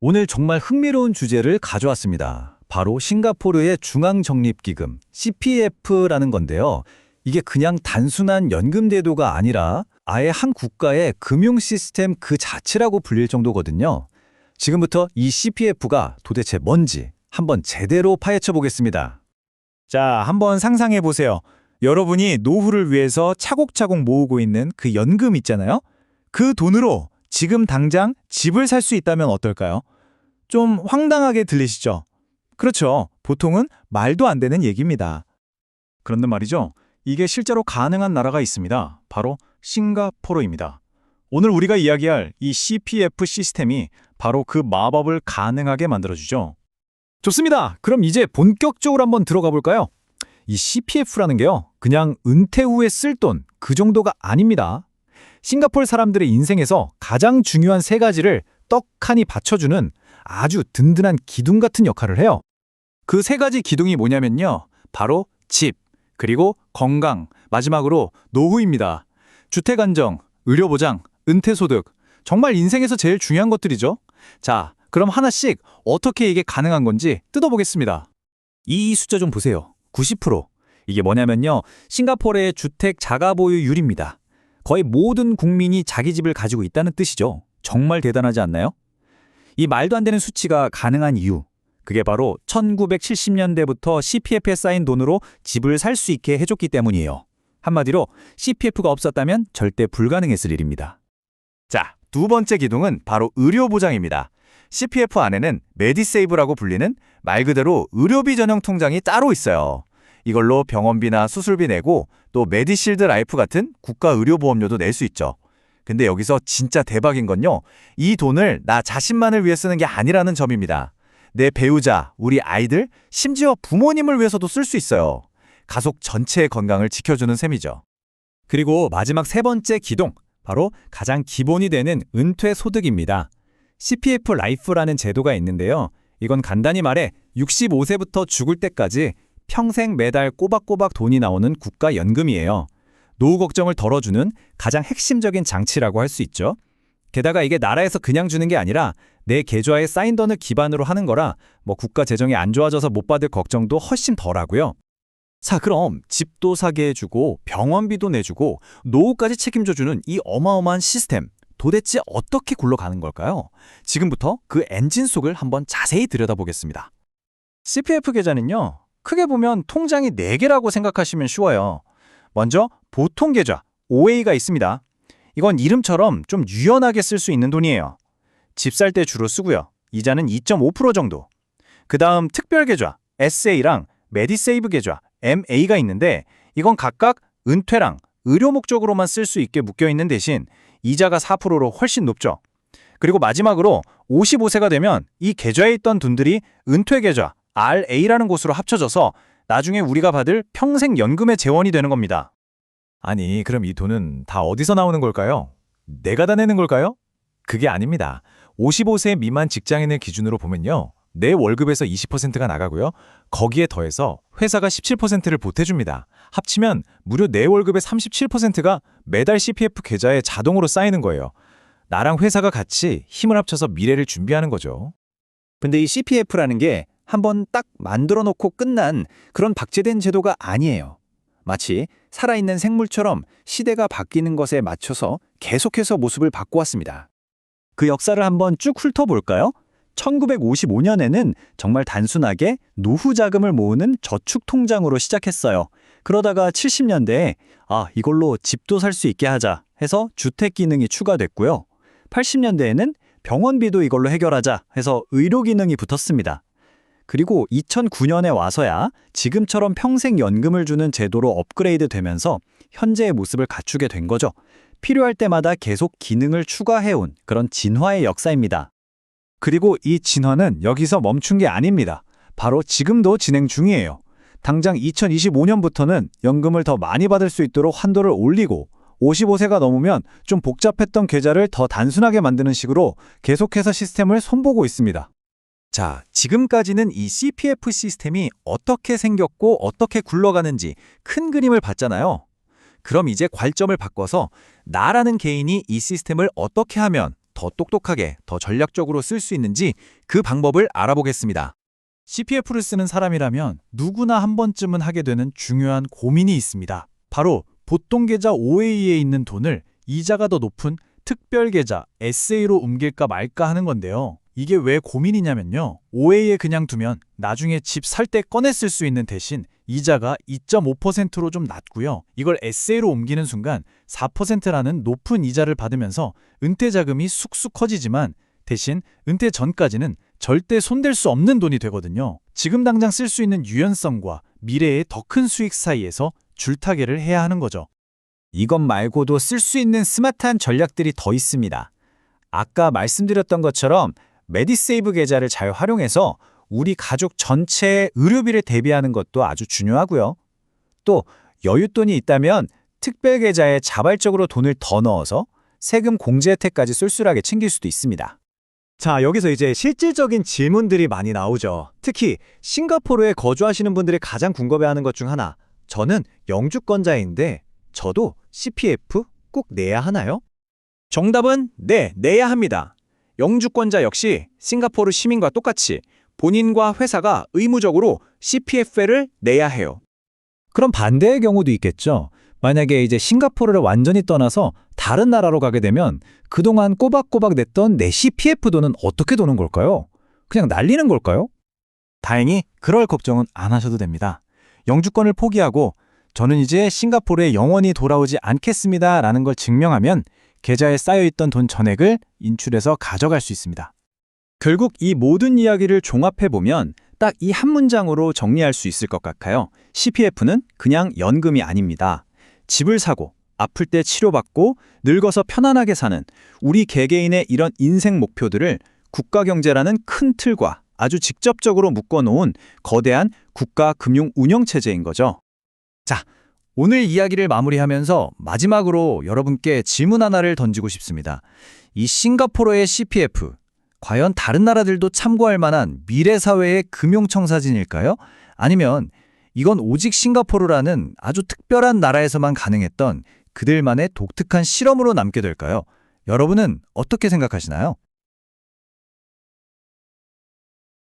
오늘 정말 흥미로운 주제를 가져왔습니다. 바로 싱가포르의 중앙적립기금, CPF라는 건데요. 이게 그냥 단순한 연금 제도가 아니라 아예 한 국가의 금융 시스템 그 자체라고 불릴 정도거든요. 지금부터 이 CPF가 도대체 뭔지 한번 제대로 파헤쳐 보겠습니다. 자, 한번 상상해 보세요. 여러분이 노후를 위해서 차곡차곡 모으고 있는 그 연금 있잖아요. 그 돈으로 지금 당장 집을 살 수 있다면 어떨까요? 좀 황당하게 들리시죠? 그렇죠. 보통은 말도 안 되는 얘기입니다. 그런데 말이죠. 이게 실제로 가능한 나라가 있습니다. 바로 싱가포르입니다. 오늘 우리가 이야기할 이 CPF 시스템이 바로 그 마법을 가능하게 만들어주죠. 좋습니다. 그럼 이제 본격적으로 한번 들어가 볼까요? 이 CPF라는 게요. 그냥 은퇴 후에 쓸 돈 그 정도가 아닙니다. 싱가포르 사람들의 인생에서 가장 중요한 세 가지를 떡하니 받쳐주는 아주 든든한 기둥 같은 역할을 해요. 그 세 가지 기둥이 뭐냐면요. 바로 집, 그리고 건강, 마지막으로 노후입니다. 주택안정, 의료보장, 은퇴소득, 정말 인생에서 제일 중요한 것들이죠. 자, 그럼 하나씩 어떻게 이게 가능한 건지 뜯어보겠습니다. 이 숫자 좀 보세요. 90%. 이게 뭐냐면요. 싱가포르의 주택 자가 보유율입니다. 거의 모든 국민이 자기 집을 가지고 있다는 뜻이죠. 정말 대단하지 않나요? 이 말도 안 되는 수치가 가능한 이유. 그게 바로 1970년대부터 CPF에 쌓인 돈으로 집을 살 수 있게 해줬기 때문이에요. 한마디로 CPF가 없었다면 절대 불가능했을 일입니다. 자, 두 번째 기둥은 바로 의료보장입니다. CPF 안에는 메디세이브라고 불리는 말 그대로 의료비 전용 통장이 따로 있어요. 이걸로 병원비나 수술비 내고 또 메디실드 라이프 같은 국가 의료보험료도 낼 수 있죠. 근데 여기서 진짜 대박인 건요. 이 돈을 나 자신만을 위해 쓰는 게 아니라는 점입니다. 내 배우자, 우리 아이들, 심지어 부모님을 위해서도 쓸 수 있어요. 가족 전체의 건강을 지켜주는 셈이죠. 그리고 마지막 세 번째 기둥. 바로 가장 기본이 되는 은퇴 소득입니다. CPF 라이프라는 제도가 있는데요. 이건 간단히 말해 65세부터 죽을 때까지 평생 매달 꼬박꼬박 돈이 나오는 국가연금이에요. 노후 걱정을 덜어주는 가장 핵심적인 장치라고 할 수 있죠. 게다가 이게 나라에서 그냥 주는 게 아니라 내 계좌에 쌓인 돈을 기반으로 하는 거라 국가 재정이 안 좋아져서 못 받을 걱정도 훨씬 덜하고요. 자, 그럼 집도 사게 해주고 병원비도 내주고 노후까지 책임져주는 이 어마어마한 시스템. 도대체 어떻게 굴러가는 걸까요? 지금부터 그 엔진 속을 한번 자세히 들여다보겠습니다. CPF 계좌는요. 크게 보면 통장이 4개라고 생각하시면 쉬워요. 먼저 보통 계좌, OA가 있습니다. 이건 이름처럼 좀 유연하게 쓸 수 있는 돈이에요. 집 살 때 주로 쓰고요. 이자는 2.5% 정도. 그 다음 특별 계좌, SA랑 메디세이브 계좌, MA가 있는데 이건 각각 은퇴랑 의료 목적으로만 쓸 수 있게 묶여있는 대신 이자가 4%로 훨씬 높죠. 그리고 마지막으로 55세가 되면 이 계좌에 있던 돈들이 은퇴 계좌, RA라는 곳으로 합쳐져서 나중에 우리가 받을 평생 연금의 재원이 되는 겁니다. 아니, 그럼 이 돈은 다 어디서 나오는 걸까요? 내가 다 내는 걸까요? 그게 아닙니다. 55세 미만 직장인을 기준으로 보면요. 내 월급에서 20%가 나가고요. 거기에 더해서 회사가 17%를 보태줍니다. 합치면 무려 내 월급의 37%가 매달 CPF 계좌에 자동으로 쌓이는 거예요. 나랑 회사가 같이 힘을 합쳐서 미래를 준비하는 거죠. 근데 이 CPF라는 게 한번 딱 만들어 놓고 끝난 그런 박제된 제도가 아니에요. 마치 살아있는 생물처럼 시대가 바뀌는 것에 맞춰서 계속해서 모습을 바꿔왔습니다. 그 역사를 한번 쭉 훑어볼까요? 1955년에는 정말 단순하게 노후 자금을 모으는 저축 통장으로 시작했어요. 그러다가 70년대에 이걸로 집도 살 수 있게 하자 해서 주택 기능이 추가됐고요. 80년대에는 병원비도 이걸로 해결하자 해서 의료 기능이 붙었습니다. 그리고 2009년에 와서야 지금처럼 평생 연금을 주는 제도로 업그레이드 되면서 현재의 모습을 갖추게 된 거죠. 필요할 때마다 계속 기능을 추가해온 그런 진화의 역사입니다. 그리고 이 진화는 여기서 멈춘 게 아닙니다. 바로 지금도 진행 중이에요. 당장 2025년부터는 연금을 더 많이 받을 수 있도록 한도를 올리고 55세가 넘으면 좀 복잡했던 계좌를 더 단순하게 만드는 식으로 계속해서 시스템을 손보고 있습니다. 자, 지금까지는 이 CPF 시스템이 어떻게 생겼고 어떻게 굴러가는지 큰 그림을 봤잖아요. 그럼 이제 관점을 바꿔서 나라는 개인이 이 시스템을 어떻게 하면 더 똑똑하게, 더 전략적으로 쓸 수 있는지 그 방법을 알아보겠습니다. CPF를 쓰는 사람이라면 누구나 한 번쯤은 하게 되는 중요한 고민이 있습니다. 바로 보통 계좌 OA에 있는 돈을 이자가 더 높은 특별 계좌 SA로 옮길까 말까 하는 건데요. 이게 왜 고민이냐면요. OA에 그냥 두면 나중에 집 살 때 꺼내 쓸 수 있는 대신 이자가 2.5%로 좀 낮고요. 이걸 SA로 옮기는 순간 4%라는 높은 이자를 받으면서 은퇴 자금이 쑥쑥 커지지만 대신 은퇴 전까지는 절대 손댈 수 없는 돈이 되거든요. 지금 당장 쓸 수 있는 유연성과 미래의 더 큰 수익 사이에서 줄타기를 해야 하는 거죠. 이것 말고도 쓸 수 있는 스마트한 전략들이 더 있습니다. 아까 말씀드렸던 것처럼 메디세이브 계좌를 잘 활용해서 우리 가족 전체의 의료비를 대비하는 것도 아주 중요하고요. 또 여윳돈이 있다면 특별 계좌에 자발적으로 돈을 더 넣어서 세금 공제 혜택까지 쏠쏠하게 챙길 수도 있습니다. 자, 여기서 이제 실질적인 질문들이 많이 나오죠. 특히 싱가포르에 거주하시는 분들이 가장 궁금해하는 것 중 하나. 저는 영주권자인데 저도 CPF 꼭 내야 하나요? 정답은 네, 내야 합니다. 영주권자 역시 싱가포르 시민과 똑같이 본인과 회사가 의무적으로 CPF를 내야 해요. 그럼 반대의 경우도 있겠죠. 만약에 이제 싱가포르를 완전히 떠나서 다른 나라로 가게 되면 그동안 꼬박꼬박 냈던 내 CPF 돈은 어떻게 도는 걸까요? 그냥 날리는 걸까요? 다행히 그럴 걱정은 안 하셔도 됩니다. 영주권을 포기하고 저는 이제 싱가포르에 영원히 돌아오지 않겠습니다 라는 걸 증명하면 계좌에 쌓여있던 돈 전액을 인출해서 가져갈 수 있습니다. 결국 이 모든 이야기를 종합해보면 딱 이 한 문장으로 정리할 수 있을 것 같아요. CPF는 그냥 연금이 아닙니다. 집을 사고, 아플 때 치료받고, 늙어서 편안하게 사는 우리 개개인의 이런 인생 목표들을 국가경제라는 큰 틀과 아주 직접적으로 묶어놓은 거대한 국가 금융 운영체제인 거죠. 자, 오늘 이야기를 마무리하면서 마지막으로 여러분께 질문 하나를 던지고 싶습니다. 이 싱가포르의 CPF, 과연 다른 나라들도 참고할 만한 미래 사회의 금융청사진일까요? 아니면 이건 오직 싱가포르라는 아주 특별한 나라에서만 가능했던 그들만의 독특한 실험으로 남게 될까요? 여러분은 어떻게 생각하시나요?